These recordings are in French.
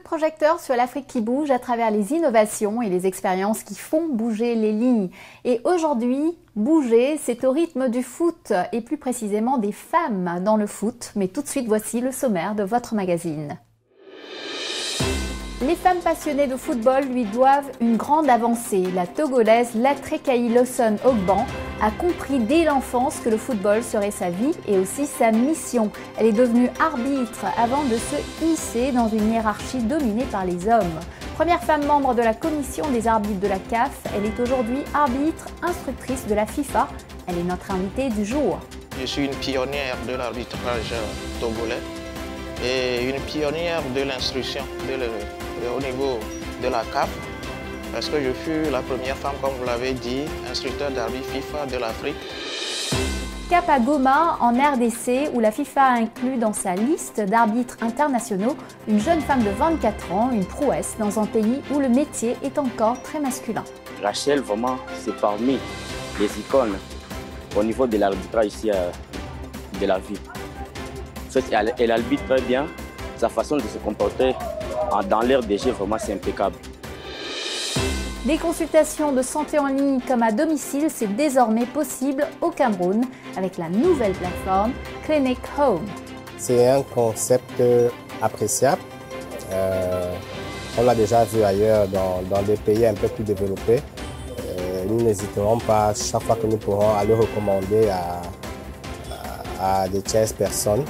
projecteur sur l'Afrique qui bouge à travers les innovations et les expériences qui font bouger les lignes. Et aujourd'hui, bouger, c'est au rythme du foot et plus précisément des femmes dans le foot. Mais tout de suite, voici le sommaire de votre magazine. Les femmes passionnées de football lui doivent une grande avancée. La Togolaise Latrekaï Lawson Ogban a compris dès l'enfance que le football serait sa vie et aussi sa mission. Elle est devenue arbitre avant de se hisser dans une hiérarchie dominée par les hommes. Première femme membre de la commission des arbitres de la CAF, elle est aujourd'hui arbitre, instructrice de la FIFA. Elle est notre invitée du jour. Je suis une pionnière de l'arbitrage togolais et une pionnière de l'instruction au niveau de la CAF, parce que je fus la première femme, comme vous l'avez dit, instructeur d'arbitre FIFA de l'Afrique. Cap à Goma, en RDC, où la FIFA a inclus dans sa liste d'arbitres internationaux une jeune femme de 24 ans, une prouesse dans un pays où le métier est encore très masculin. Rachel, vraiment, c'est parmi les icônes au niveau de l'arbitrage ici de la ville. En fait, elle arbitre très bien, sa façon de se comporter dans l'air des jeux, vraiment, c'est impeccable. Des consultations de santé en ligne comme à domicile, c'est désormais possible au Cameroun avec la nouvelle plateforme Clinic Home. C'est un concept appréciable. On l'a déjà vu ailleurs dans des pays un peu plus développés. Nous n'hésiterons pas, chaque fois que nous pourrons, à le recommander à des tierces personnes.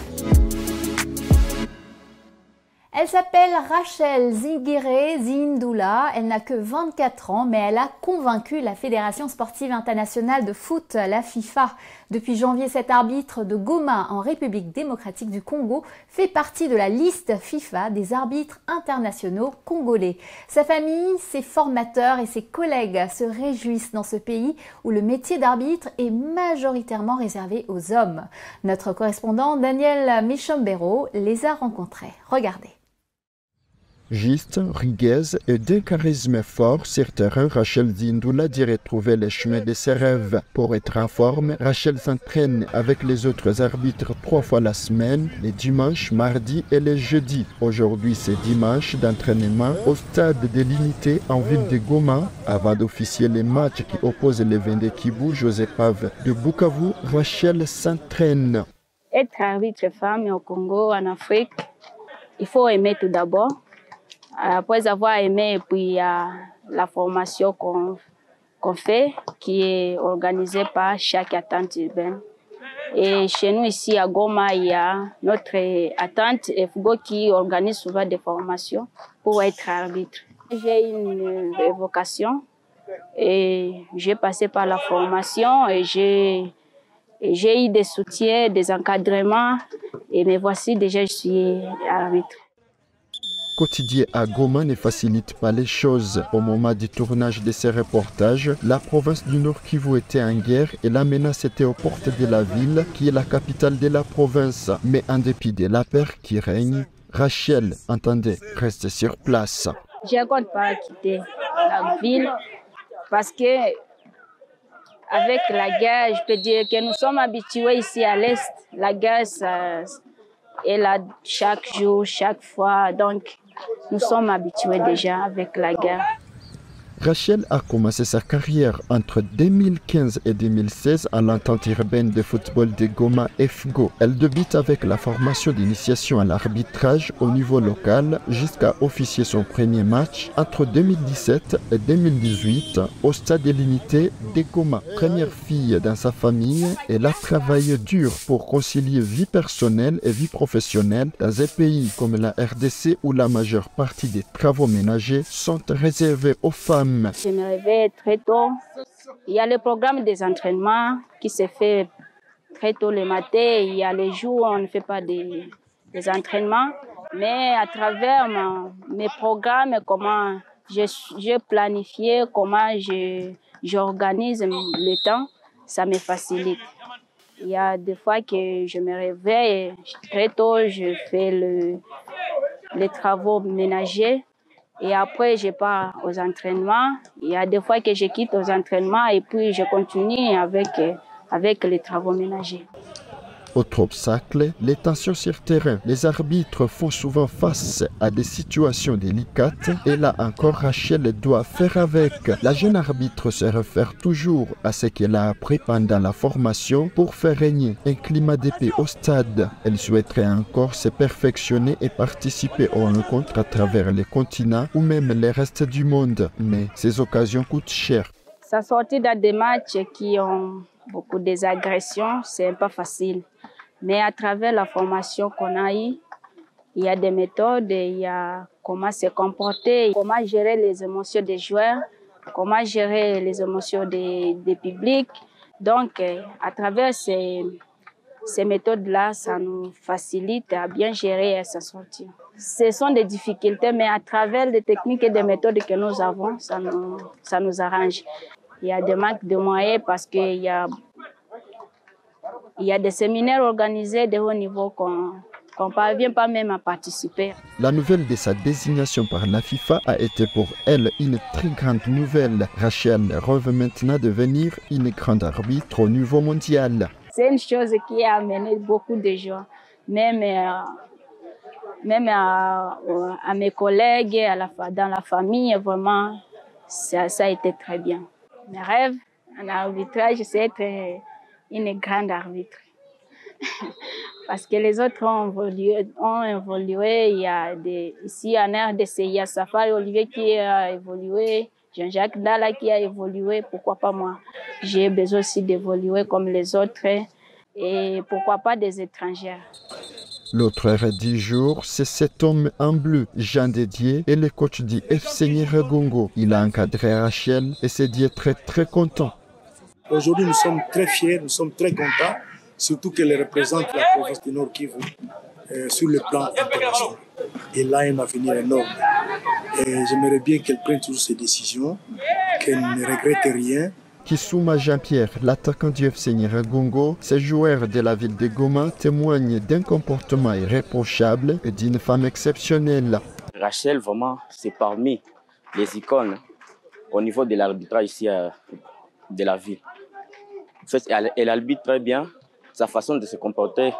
Elle s'appelle Rachel Zingire Zindula, elle n'a que 24 ans, mais elle a convaincu la Fédération sportive internationale de foot, la FIFA. Depuis janvier, cet arbitre de Goma en République démocratique du Congo fait partie de la liste FIFA des arbitres internationaux congolais. Sa famille, ses formateurs et ses collègues se réjouissent dans ce pays où le métier d'arbitre est majoritairement réservé aux hommes. Notre correspondant Daniel Michombero les a rencontrés. Regardez. Juste, rigueuse et d'un charisme fort, sur terrain, Rachel Zindula dirait trouver les chemins de ses rêves. Pour être en forme, Rachel s'entraîne avec les autres arbitres 3 fois la semaine, les dimanches, mardis et les jeudis. Aujourd'hui, c'est dimanche d'entraînement au stade de l'unité en ville de Goma. Avant d'officier les matchs qui opposent les Vendée qui bougent aux épaves de Bukavu, Rachel s'entraîne. Être arbitre femme au Congo, en Afrique, il faut aimer tout d'abord. Après avoir aimé, et puis il y a la formation qu'on fait, qui est organisée par chaque attente urbaine. Et chez nous ici à Goma, il y a notre attente FGO qui organise souvent des formations pour être arbitre. J'ai une vocation et j'ai passé par la formation et j'ai eu des soutiens, des encadrements et me voici déjà, je suis arbitre. Quotidien à Goma ne facilite pas les choses. Au moment du tournage de ces reportages, la province du Nord Kivu était en guerre et la menace était aux portes de la ville, qui est la capitale de la province. Mais en dépit de la peur qui règne, Rachel entendait rester sur place. Je ne compte pas quitter la ville parce que avec la guerre, je peux dire que nous sommes habitués ici à l'Est. La guerre, ça est là chaque jour, chaque fois. Donc, nous sommes habitués déjà avec la guerre. Rachel a commencé sa carrière entre 2015 et 2016 à l'entente urbaine de football de Goma FGO. Elle débute avec la formation d'initiation à l'arbitrage au niveau local jusqu'à officier son premier match entre 2017 et 2018 au stade de l'unité de Goma. Première fille dans sa famille, elle a travaillé dur pour concilier vie personnelle et vie professionnelle dans un pays comme la RDC où la majeure partie des travaux ménagers sont réservés aux femmes. Je me réveille très tôt. Il y a le programme des entraînements qui se fait très tôt le matin. Il y a les jours où on ne fait pas des entraînements. Mais à travers mes programmes, comment je planifie, comment j'organise le temps, ça me facilite. Il y a des fois que je me réveille très tôt, je fais les travaux ménagers. Et après, je pars aux entraînements. Il y a des fois que je quitte aux entraînements et puis je continue avec les travaux ménagers. Autre obstacle, les tensions sur terrain. Les arbitres font souvent face à des situations délicates et là encore Rachel doit faire avec. La jeune arbitre se réfère toujours à ce qu'elle a appris pendant la formation pour faire régner un climat de paix au stade. Elle souhaiterait encore se perfectionner et participer aux rencontres à travers les continents ou même le reste du monde. Mais ces occasions coûtent cher. Ça sortit dans des matchs qui ont beaucoup d'agressions, c'est pas facile. Mais à travers la formation qu'on a eue, il y a des méthodes, il y a comment se comporter, comment gérer les émotions des joueurs, comment gérer les émotions des publics. Donc, à travers ces méthodes-là, ça nous facilite à bien gérer et à s'en sortir. Ce sont des difficultés, mais à travers les techniques et des méthodes que nous avons, ça nous arrange. Il y a des manques de moyens parce qu'il y a des séminaires organisés de haut niveau qu'on ne parvient pas même à participer. La nouvelle de sa désignation par la FIFA a été pour elle une très grande nouvelle. Rachel rêve maintenant de devenir une grande arbitre au niveau mondial. C'est une chose qui a amené beaucoup de gens, même à mes collègues, dans la famille, vraiment, ça a été très bien. Mes rêves en arbitrage, c'est être une grande arbitre. Parce que les autres ont évolué. Il y a ici en RDC, il y a Safari Olivier qui a évolué, Jean-Jacques Dalla qui a évolué. Pourquoi pas moi? J'ai besoin aussi d'évoluer comme les autres et pourquoi pas des étrangères. L'autre heure du jour, c'est cet homme en bleu, Jean Dédier, et le coach du FC Nyiragongo. Il a encadré Rachel et s'est dit très très content. Aujourd'hui, nous sommes très fiers, nous sommes très contents, surtout qu'elle représente la province du Nord Kivu sur le plan international. Elle a un avenir énorme. Et j'aimerais bien qu'elle prenne toujours ses décisions, qu'elle ne regrette rien. Kissouma Jean-Pierre, l'attaquant du FC Nyiragongo, ce joueur de la ville de Goma témoigne d'un comportement irréprochable et d'une femme exceptionnelle. Rachel, vraiment, c'est parmi les icônes au niveau de l'arbitrage ici de la ville. En fait, elle arbitre très bien. Sa façon de se comporter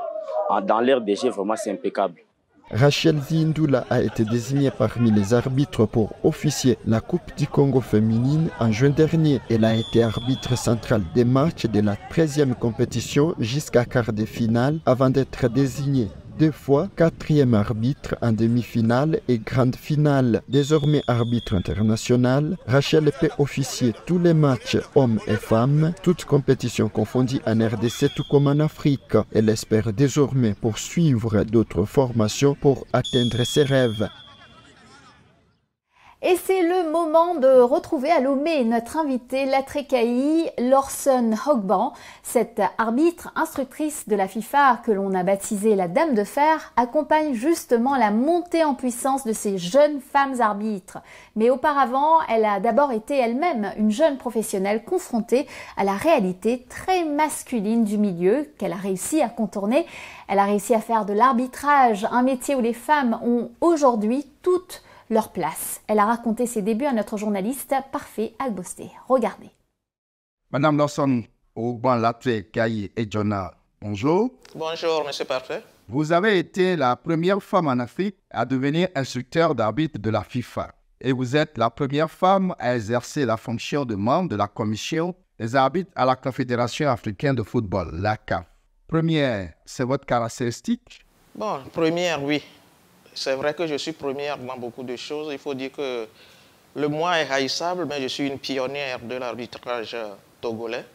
dans l'air des jeux, vraiment, c'est impeccable. Rachel Zindula a été désignée parmi les arbitres pour officier la Coupe du Congo féminine en juin dernier. Elle a été arbitre centrale des matchs de la 13e compétition jusqu'à quart de finale avant d'être désignée 2 fois 4e arbitre en demi-finale et grande finale. Désormais arbitre international, Rachel peut officier tous les matchs hommes et femmes, toutes compétitions confondues en RDC tout comme en Afrique. Elle espère désormais poursuivre d'autres formations pour atteindre ses rêves. Et c'est le moment de retrouver à Lomé notre invitée, la Trécaï Lorson Hogban. Cette arbitre instructrice de la FIFA que l'on a baptisée la Dame de Fer accompagne justement la montée en puissance de ces jeunes femmes arbitres. Mais auparavant, elle a d'abord été elle-même une jeune professionnelle confrontée à la réalité très masculine du milieu qu'elle a réussi à contourner. Elle a réussi à faire de l'arbitrage un métier où les femmes ont aujourd'hui toutes leur place. Elle a raconté ses débuts à notre journaliste Parfait Agbosté. Regardez. Madame Lorson Hogban, la Trécaï et Jonah, bonjour. Bonjour, monsieur Parfait. Vous avez été la première femme en Afrique à devenir instructeur d'arbitre de la FIFA. Et vous êtes la première femme à exercer la fonction de membre de la commission des arbitres à la Confédération africaine de football, la CAF. Première, c'est votre caractéristique? Bon, première, oui. C'est vrai que je suis première dans beaucoup de choses. Il faut dire que le moi est haïssable, mais je suis une pionnière de l'arbitrage togolais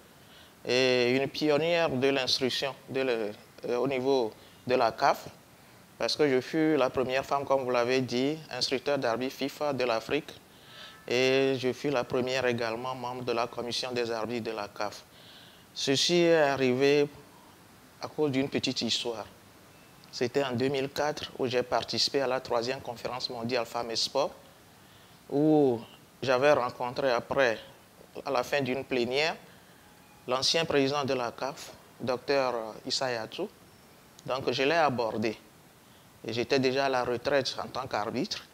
et une pionnière de l'instruction au niveau de la CAF, parce que je fus la première femme, comme vous l'avez dit, instructeur d'arbitre FIFA de l'Afrique, et je fus la première également membre de la commission des arbitres de la CAF. Ceci est arrivé à cause d'une petite histoire. C'était en 2004 où j'ai participé à la 3e conférence mondiale Femmes et Sport, où j'avais rencontré après, à la fin d'une plénière, l'ancien président de la CAF, Dr Issa Yatou. Donc je l'ai abordé. Et j'étais déjà à la retraite en tant qu'arbitre.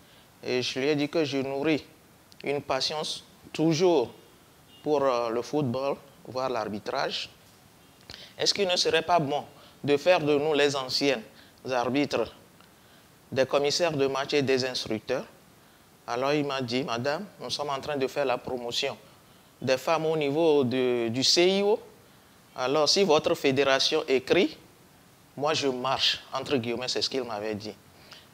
Et je lui ai dit que je nourris une passion toujours pour le football, voire l'arbitrage. Est-ce qu'il ne serait pas bon de faire de nous les anciens arbitres, des commissaires de match et des instructeurs. Alors il m'a dit, madame, nous sommes en train de faire la promotion des femmes au niveau du CIO. Alors si votre fédération écrit, moi je marche, entre guillemets, c'est ce qu'il m'avait dit.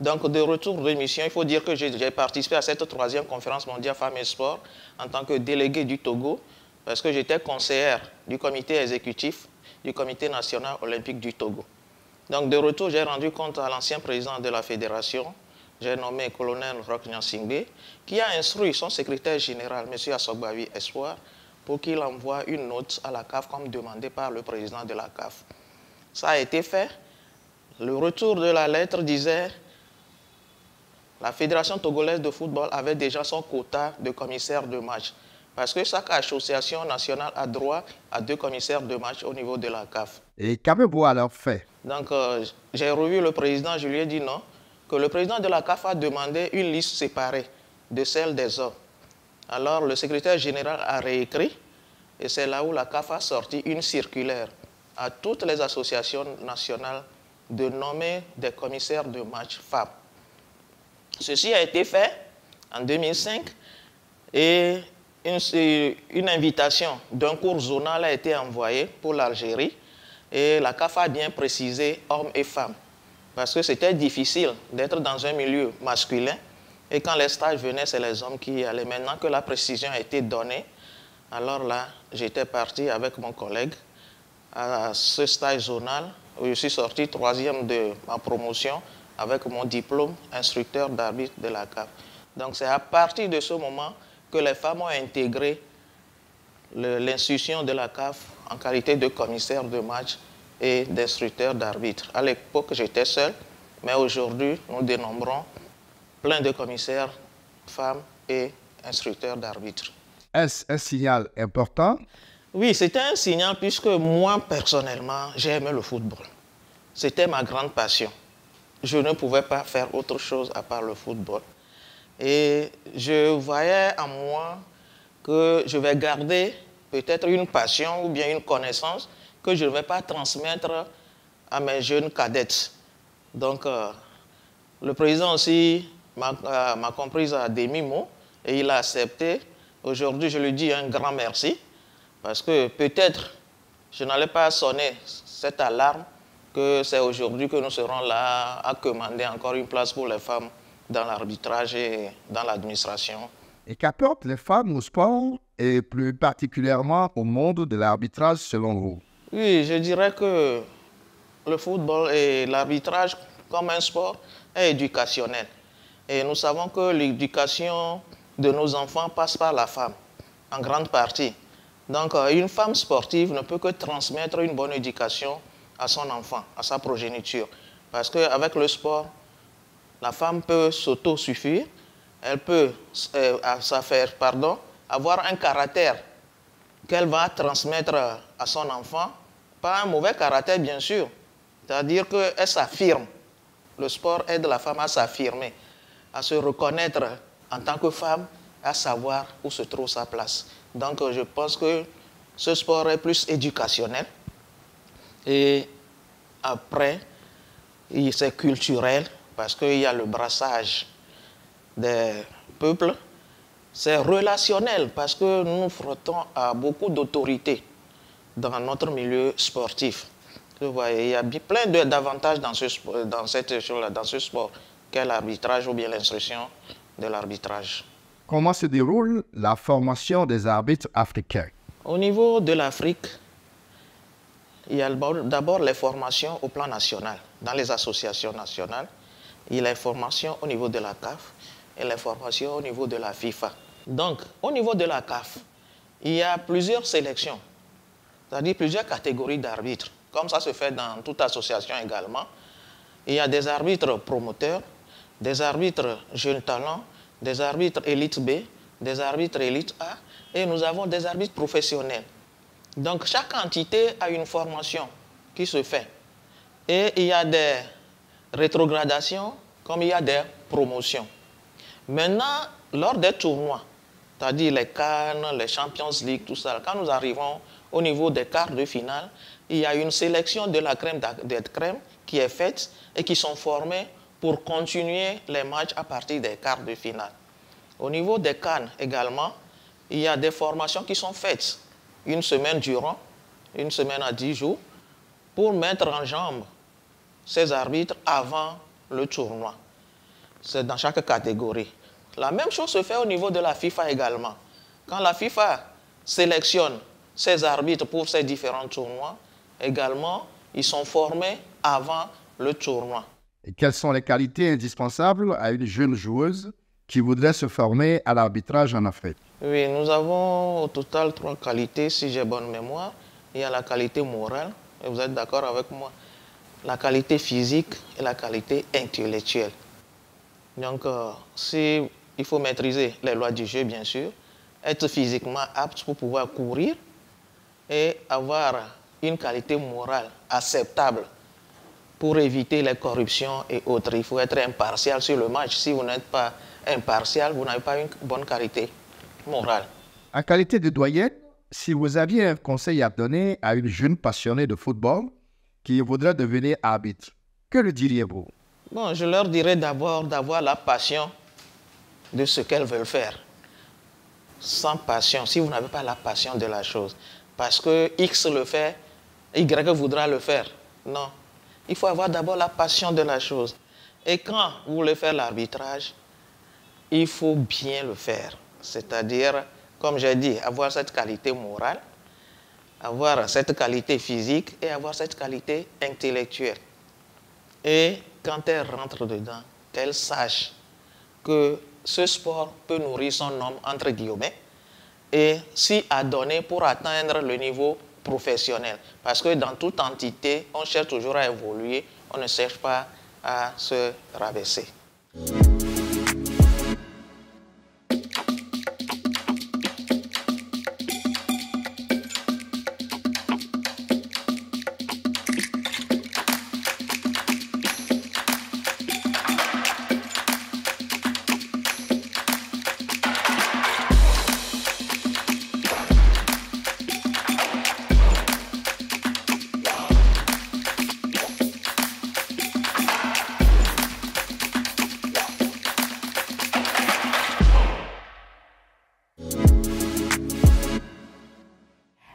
Donc de retour de mission, il faut dire que j'ai participé à cette 3e conférence mondiale Femmes et Sport en tant que délégué du Togo, parce que j'étais conseillère du comité exécutif du comité national olympique du Togo. Donc de retour, j'ai rendu compte à l'ancien président de la fédération, j'ai nommé colonel Roch Nyansingbe, qui a instruit son secrétaire général, M. Assogbavi Espoir, pour qu'il envoie une note à la CAF comme demandé par le président de la CAF. Ça a été fait. Le retour de la lettre disait la Fédération togolaise de football avait déjà son quota de commissaires de match. Parce que chaque association nationale a droit à 2 commissaires de match au niveau de la CAF. Et qu'avez-vous alors fait? Donc, j'ai revu le président, je lui ai dit non, que le président de la CAF a demandé une liste séparée de celle des hommes. Alors, le secrétaire général a réécrit, et c'est là où la CAF a sorti une circulaire à toutes les associations nationales de nommer des commissaires de match femmes. Ceci a été fait en 2005, et une invitation d'un cours zonal a été envoyée pour l'Algérie, et la CAF a bien précisé hommes et femmes, parce que c'était difficile d'être dans un milieu masculin, et quand les stages venaient, c'est les hommes qui y allaient. Maintenant que la précision a été donnée, alors là, j'étais parti avec mon collègue à ce stage zonal, où je suis sorti 3e de ma promotion avec mon diplôme instructeur d'arbitre de la CAF. Donc c'est à partir de ce moment que les femmes ont intégré l'institution de la CAF en qualité de commissaire de match et d'instructeur d'arbitre. À l'époque, j'étais seul, mais aujourd'hui, nous dénombrons plein de commissaires, femmes et instructeurs d'arbitre. Est-ce un signal important? Oui, c'était un signal puisque moi, personnellement, j'aimais le football. C'était ma grande passion. Je ne pouvais pas faire autre chose à part le football. Et je voyais en moi que je vais garder peut-être une passion ou bien une connaissance que je ne vais pas transmettre à mes jeunes cadettes. Donc, le président aussi m'a comprise à demi-mot et il a accepté. Aujourd'hui, je lui dis un grand merci parce que peut-être je n'allais pas sonner cette alarme que c'est aujourd'hui que nous serons là à commander encore une place pour les femmes dans l'arbitrage et dans l'administration. Et qu'apportent les femmes au sport et plus particulièrement au monde de l'arbitrage selon vous? Oui, je dirais que le football et l'arbitrage comme un sport est éducationnel. Et nous savons que l'éducation de nos enfants passe par la femme, en grande partie. Donc une femme sportive ne peut que transmettre une bonne éducation à son enfant, à sa progéniture. Parce qu'avec le sport, la femme peut s'autosuffire, elle peut avoir un caractère qu'elle va transmettre à son enfant, pas un mauvais caractère bien sûr, c'est-à-dire qu'elle s'affirme. Le sport aide la femme à s'affirmer, à se reconnaître en tant que femme, à savoir où se trouve sa place. Donc je pense que ce sport est plus éducationnel. Et après, c'est culturel parce qu'il y a le brassage des peuples. C'est relationnel parce que nous nous frottons à beaucoup d'autorités dans notre milieu sportif. Vous voyez, il y a plein d'avantages dans ce sport qu'est l'arbitrage ou bien l'instruction de l'arbitrage. Comment se déroule la formation des arbitres africains? Au niveau de l'Afrique, il y a d'abord les formations au plan national, dans les associations nationales. Il y a les formations au niveau de la CAF et les formations au niveau de la FIFA. Donc, au niveau de la CAF, il y a plusieurs sélections, c'est-à-dire plusieurs catégories d'arbitres, comme ça se fait dans toute association également. Il y a des arbitres promoteurs, des arbitres jeunes talents, des arbitres élite B, des arbitres élite A, et nous avons des arbitres professionnels. Donc, chaque entité a une formation qui se fait. Et il y a des rétrogradations comme il y a des promotions. Maintenant, lors des tournois, c'est-à-dire les CAN, les Champions League, tout ça. Quand nous arrivons au niveau des quarts de finale, il y a une sélection de la crème des crèmes qui est faite et qui sont formés pour continuer les matchs à partir des quarts de finale. Au niveau des CAN également, il y a des formations qui sont faites une semaine durant, une semaine à 10 jours, pour mettre en jambe ces arbitres avant le tournoi. C'est dans chaque catégorie. La même chose se fait au niveau de la FIFA également. Quand la FIFA sélectionne ses arbitres pour ces différents tournois, également, ils sont formés avant le tournoi. Et quelles sont les qualités indispensables à une jeune joueuse qui voudrait se former à l'arbitrage en Afrique? Oui, nous avons au total 3 qualités, si j'ai bonne mémoire. Il y a la qualité morale, et vous êtes d'accord avec moi, la qualité physique et la qualité intellectuelle. Donc, il faut maîtriser les lois du jeu, bien sûr, être physiquement apte pour pouvoir courir et avoir une qualité morale acceptable pour éviter les corruptions et autres. Il faut être impartial sur le match. Si vous n'êtes pas impartial, vous n'avez pas une bonne qualité morale. En qualité de doyenne, si vous aviez un conseil à donner à une jeune passionnée de football qui voudrait devenir arbitre, que lui diriez-vous? Bon, je leur dirais d'abord d'avoir la passion de ce qu'elles veulent faire. Sans passion, si vous n'avez pas la passion de la chose, parce que X le fait, Y voudra le faire. Non. Il faut avoir d'abord la passion de la chose. Et quand vous voulez faire l'arbitrage, il faut bien le faire. C'est-à-dire, comme j'ai dit, avoir cette qualité morale, avoir cette qualité physique et avoir cette qualité intellectuelle. Et quand elle rentre dedans, qu'elle sache que ce sport peut nourrir son homme, entre guillemets, et s'y adonner pour atteindre le niveau professionnel. Parce que dans toute entité, on cherche toujours à évoluer, on ne cherche pas à se rabaisser.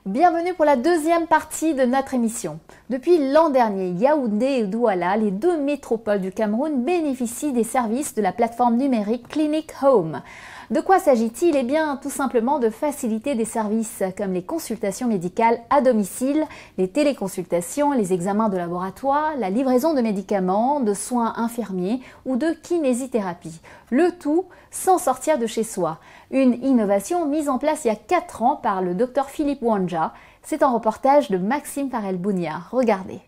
Bienvenue pour la deuxième partie de notre émission. Depuis l'an dernier, Yaoundé et Douala, les deux métropoles du Cameroun, bénéficient des services de la plateforme numérique Clinic Home. De quoi s'agit-il? Eh bien, tout simplement de faciliter des services comme les consultations médicales à domicile, les téléconsultations, les examens de laboratoire, la livraison de médicaments, de soins infirmiers ou de kinésithérapie. Le tout sans sortir de chez soi. Une innovation mise en place il y a 4 ans par le Dr Philippe Wanja. C'est un reportage de Maxime Farel-Bounia. Regardez.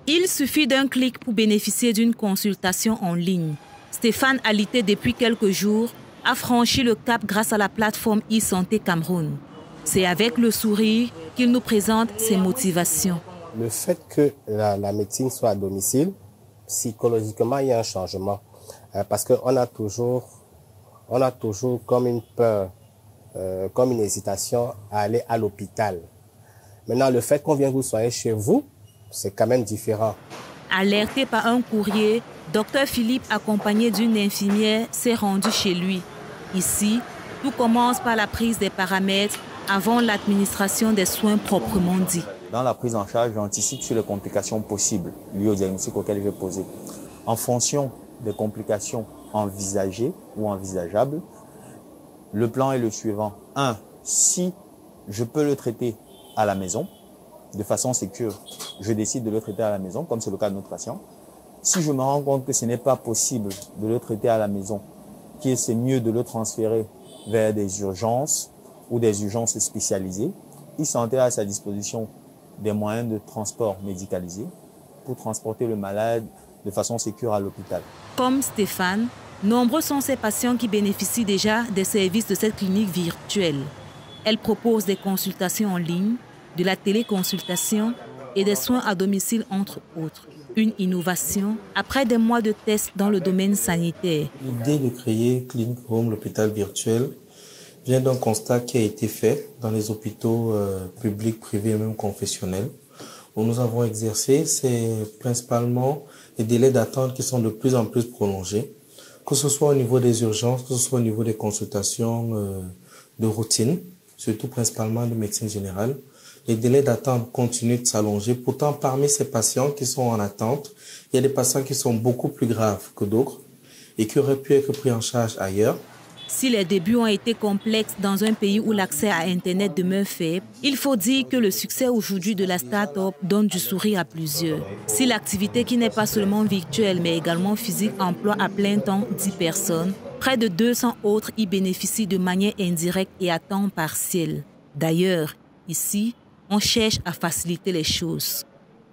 Il suffit d'un clic pour bénéficier d'une consultation en ligne. Stéphane Alité, depuis quelques jours, a franchi le cap grâce à la plateforme e-Santé Cameroun. C'est avec le sourire qu'il nous présente ses motivations. Le fait que la médecine soit à domicile, psychologiquement, il y a un changement. Parce qu'on a toujours comme une peur, comme une hésitation à aller à l'hôpital. Maintenant, le fait qu'on vienne vous soigner chez vous, c'est quand même différent. Alerté par un courrier, Dr Philippe, accompagné d'une infirmière, s'est rendu chez lui. Ici, tout commence par la prise des paramètres avant l'administration des soins proprement dits. Dans la prise en charge, j'anticipe sur les complications possibles liées au diagnostic auquel je vais poser. En fonction des complications envisagées ou envisageables, le plan est le suivant. 1. Si je peux le traiter à la maison, de façon sécure, je décide de le traiter à la maison, comme c'est le cas de notre patient. Si je me rends compte que ce n'est pas possible de le traiter à la maison, que c'est mieux de le transférer vers des urgences ou des urgences spécialisées, e-Santé a à sa disposition des moyens de transport médicalisés pour transporter le malade de façon sécure à l'hôpital. Comme Stéphane, nombreux sont ces patients qui bénéficient déjà des services de cette clinique virtuelle. Elle propose des consultations en ligne, de la téléconsultation et des soins à domicile, entre autres. Une innovation après des mois de tests dans le domaine sanitaire. L'idée de créer Clinic Home, l'hôpital virtuel, vient d'un constat qui a été fait dans les hôpitaux publics, privés et même confessionnels, où nous avons exercé, c'est principalement les délais d'attente qui sont de plus en plus prolongés, que ce soit au niveau des urgences, que ce soit au niveau des consultations de routine, surtout principalement de médecine générale. Les délais d'attente continuent de s'allonger. Pourtant, parmi ces patients qui sont en attente, il y a des patients qui sont beaucoup plus graves que d'autres et qui auraient pu être pris en charge ailleurs. Si les débuts ont été complexes dans un pays où l'accès à Internet demeure faible, il faut dire que le succès aujourd'hui de la start-up donne du sourire à plusieurs. Si l'activité qui n'est pas seulement virtuelle mais également physique emploie à plein temps 10 personnes, près de 200 autres y bénéficient de manière indirecte et à temps partiel. D'ailleurs, ici, on cherche à faciliter les choses.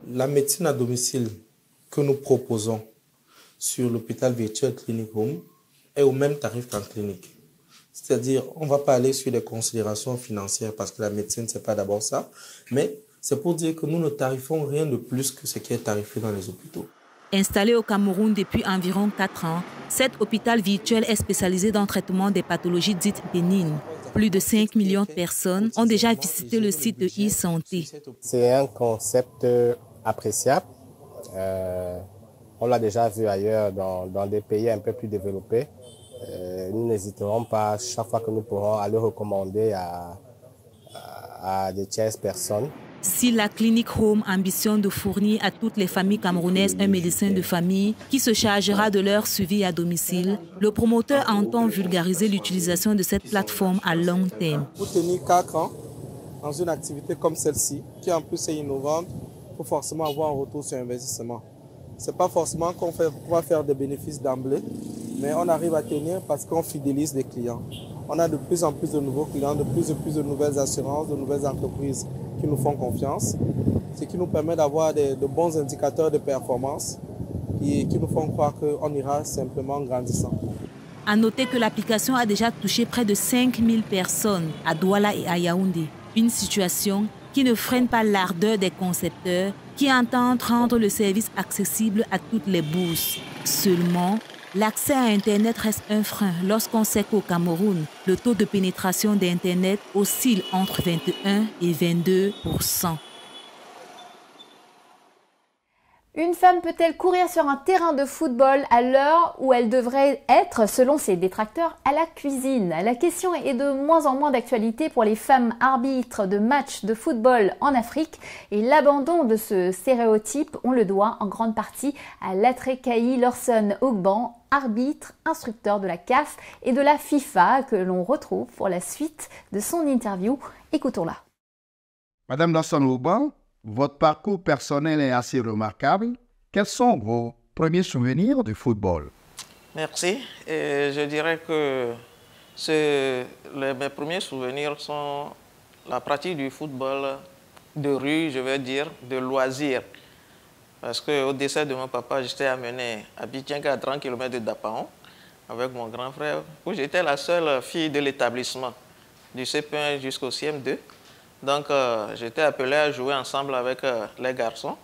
La médecine à domicile que nous proposons sur l'hôpital virtuel Clinic Home est au même tarif qu'en clinique. C'est-à-dire, on ne va pas aller sur des considérations financières parce que la médecine, ce n'est pas d'abord ça, mais c'est pour dire que nous ne tarifons rien de plus que ce qui est tarifé dans les hôpitaux. Installé au Cameroun depuis environ 4 ans, cet hôpital virtuel est spécialisé dans le traitement des pathologies dites bénignes. Plus de 5 millions de personnes ont déjà visité le site de e-santé. C'est un concept appréciable. On l'a déjà vu ailleurs dans des pays un peu plus développés. Nous n'hésiterons pas, chaque fois que nous pourrons, à le recommander à des tierces personnes. Si la Clinic Home ambitionne de fournir à toutes les familles camerounaises un médecin de famille qui se chargera de leur suivi à domicile, le promoteur entend vulgariser l'utilisation de cette plateforme à long terme. Pour tenir 4 ans dans une activité comme celle-ci, qui en plus est innovante, il faut forcément avoir un retour sur investissement. Ce n'est pas forcément qu'on va faire des bénéfices d'emblée, mais on arrive à tenir parce qu'on fidélise les clients. On a de plus en plus de nouveaux clients, de plus en plus de nouvelles assurances, de nouvelles entreprises qui nous font confiance, ce qui nous permet d'avoir de bons indicateurs de performance qui nous font croire qu'on ira simplement grandissant. À noter que l'application a déjà touché près de 5000 personnes à Douala et à Yaoundé. Une situation qui ne freine pas l'ardeur des concepteurs qui entendent rendre le service accessible à toutes les bourses. Seulement, l'accès à Internet reste un frein lorsqu'on sait qu'au Cameroun, le taux de pénétration d'Internet oscille entre 21 et 22%. Une femme peut-elle courir sur un terrain de football à l'heure où elle devrait être, selon ses détracteurs, à la cuisine? La question est de moins en moins d'actualité pour les femmes arbitres de matchs de football en Afrique et l'abandon de ce stéréotype, on le doit en grande partie à Latrekai Lorson Ogban, arbitre, instructeur de la CAF et de la FIFA, que l'on retrouve pour la suite de son interview. Écoutons-la. Madame Lorson Ogban, votre parcours personnel est assez remarquable. Quels sont vos premiers souvenirs du football? Merci. Et je dirais que mes premiers souvenirs sont la pratique du football de rue, je vais dire, de loisir. Parce qu'au décès de mon papa, j'étais amené à Bitienga, à 30 km de Dapaon, avec mon grand frère, où j'étais la seule fille de l'établissement, du CP1 jusqu'au CM2. Donc, j'étais appelé à jouer ensemble avec les garçons.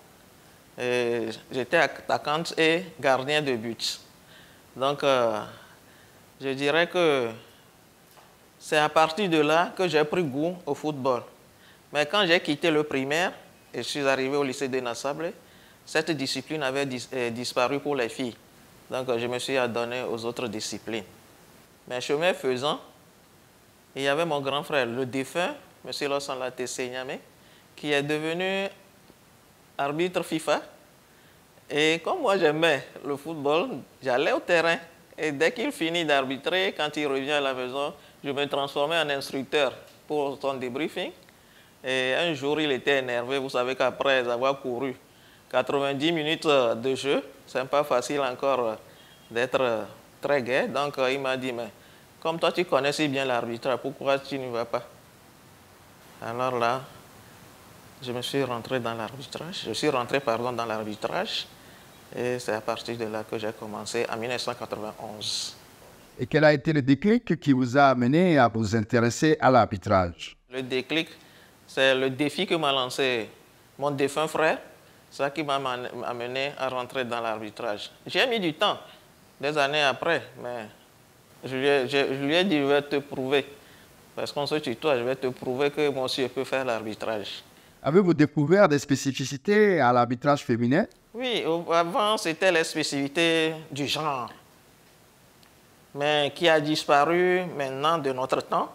J'étais attaquante et gardien de but. Donc, je dirais que c'est à partir de là que j'ai pris goût au football. Mais quand j'ai quitté le primaire et je suis arrivé au lycée de Nassablé, cette discipline avait disparu pour les filles. Donc, je me suis adonné aux autres disciplines. Mais chemin faisant, il y avait mon grand frère, le défunt, M. Lorson Segnamé, qui est devenu arbitre FIFA. Et comme moi j'aimais le football, j'allais au terrain. Et dès qu'il finit d'arbitrer, quand il revient à la maison, je me transformais en instructeur pour son débriefing. Et un jour, il était énervé. Vous savez qu'après avoir couru 90 minutes de jeu, ce n'est pas facile encore d'être très gai. Donc il m'a dit, mais comme toi tu connais si bien l'arbitrage, pourquoi tu n'y vas pas? Alors là, je suis rentré dans l'arbitrage. Dans l'arbitrage. Et c'est à partir de là que j'ai commencé en 1991. Et quel a été le déclic qui vous a amené à vous intéresser à l'arbitrage? Le déclic, c'est le défi que m'a lancé mon défunt frère. C'est ça qui m'a amené à rentrer dans l'arbitrage. J'ai mis du temps, des années après, mais je lui ai dit, je vais te prouver. Parce qu'on se tutoie, je vais te prouver que moi aussi je peux faire l'arbitrage. Avez-vous découvert des spécificités à l'arbitrage féminin? Oui, avant c'était les spécificités du genre, mais qui a disparu maintenant de notre temps,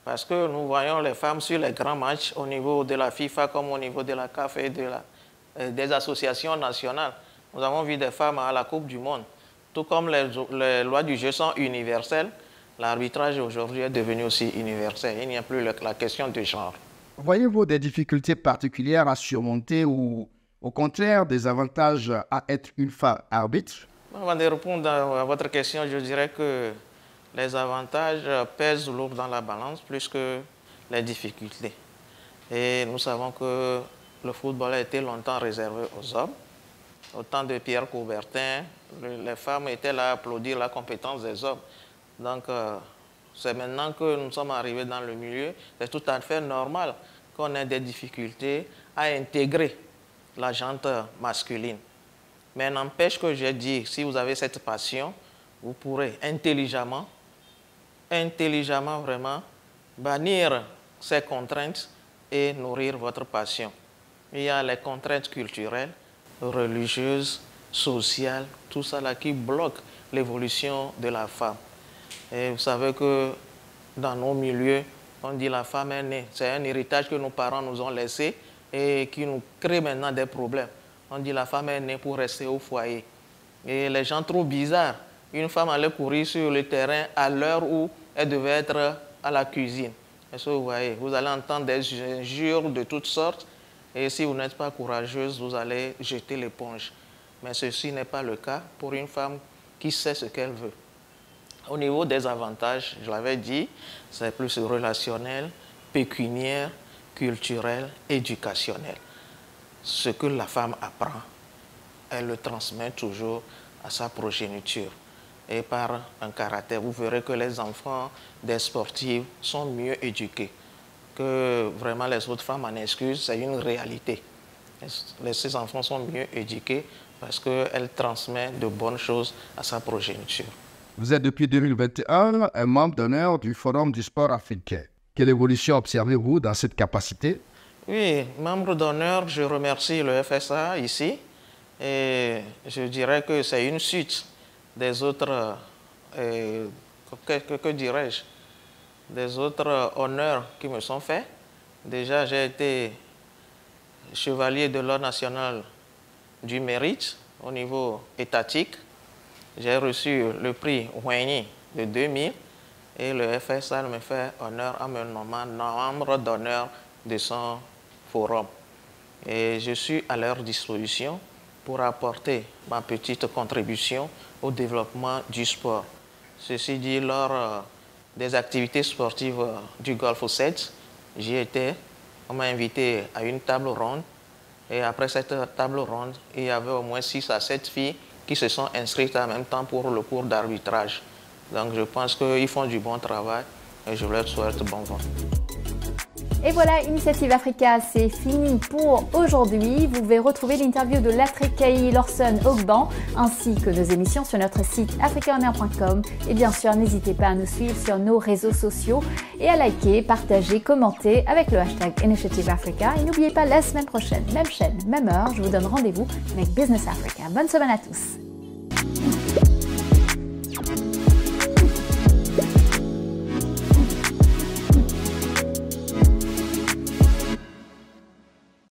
parce que nous voyons les femmes sur les grands matchs au niveau de la FIFA comme au niveau de la CAF et des associations nationales. Nous avons vu des femmes à la Coupe du Monde. Tout comme les lois du jeu sont universelles, l'arbitrage aujourd'hui est devenu aussi universel. Il n'y a plus la question de genre. Voyez-vous des difficultés particulières à surmonter ou au contraire des avantages à être une femme arbitre? Avant de répondre à votre question, je dirais que les avantages pèsent lourd dans la balance plus que les difficultés. Et nous savons que le football a été longtemps réservé aux hommes. Au temps de Pierre Coubertin, les femmes étaient là à applaudir la compétence des hommes. Donc, c'est maintenant que nous sommes arrivés dans le milieu, c'est tout à fait normal qu'on ait des difficultés à intégrer la gente masculine. Mais n'empêche que j'ai dit, si vous avez cette passion, vous pourrez intelligemment vraiment, bannir ces contraintes et nourrir votre passion. Il y a les contraintes culturelles, religieuses, sociales, tout ça là qui bloque l'évolution de la femme. Et vous savez que dans nos milieux, on dit la femme est née. C'est un héritage que nos parents nous ont laissé et qui nous crée maintenant des problèmes. On dit la femme est née pour rester au foyer. Et les gens trouvent bizarre. Une femme allait courir sur le terrain à l'heure où elle devait être à la cuisine. Est-ce que vous voyez? Vous allez entendre des injures de toutes sortes. Et si vous n'êtes pas courageuse, vous allez jeter l'éponge. Mais ceci n'est pas le cas pour une femme qui sait ce qu'elle veut. Au niveau des avantages, je l'avais dit, c'est plus relationnel, pécuniaire, culturel, éducationnel. Ce que la femme apprend, elle le transmet toujours à sa progéniture. Et par un caractère, vous verrez que les enfants des sportifs sont mieux éduqués. Que vraiment les autres femmes en excusent, c'est une réalité. Ces enfants sont mieux éduqués parce qu'elles transmettent de bonnes choses à sa progéniture. Vous êtes depuis 2021 un membre d'honneur du Forum du sport africain. Quelle évolution observez-vous dans cette capacité? Oui, membre d'honneur, je remercie le FSA ici et je dirais que c'est une suite des autres, que dirais-je, des autres honneurs qui me sont faits. Déjà, j'ai été chevalier de l'ordre national du mérite au niveau étatique. J'ai reçu le prix Wenyi de 2000 et le FSA me fait honneur en me nommant membre d'honneur de son forum. Et je suis à leur disposition pour apporter ma petite contribution au développement du sport. Ceci dit, lors des activités sportives du Golfe 7, j'y étais. On m'a invité à une table ronde. Et après cette table ronde, il y avait au moins 6 à 7 filles qui se sont inscrites en même temps pour le cours d'arbitrage. Donc je pense qu'ils font du bon travail et je leur souhaite bon vent. Et voilà, Initiative Africa, c'est fini pour aujourd'hui. Vous pouvez retrouver l'interview de Latrekai Lorson Ogban ainsi que nos émissions sur notre site africaonner.com. Et bien sûr, n'hésitez pas à nous suivre sur nos réseaux sociaux et à liker, partager, commenter avec le hashtag Initiative Africa. Et n'oubliez pas, la semaine prochaine, même chaîne, même heure, je vous donne rendez-vous avec Business Africa. Bonne semaine à tous.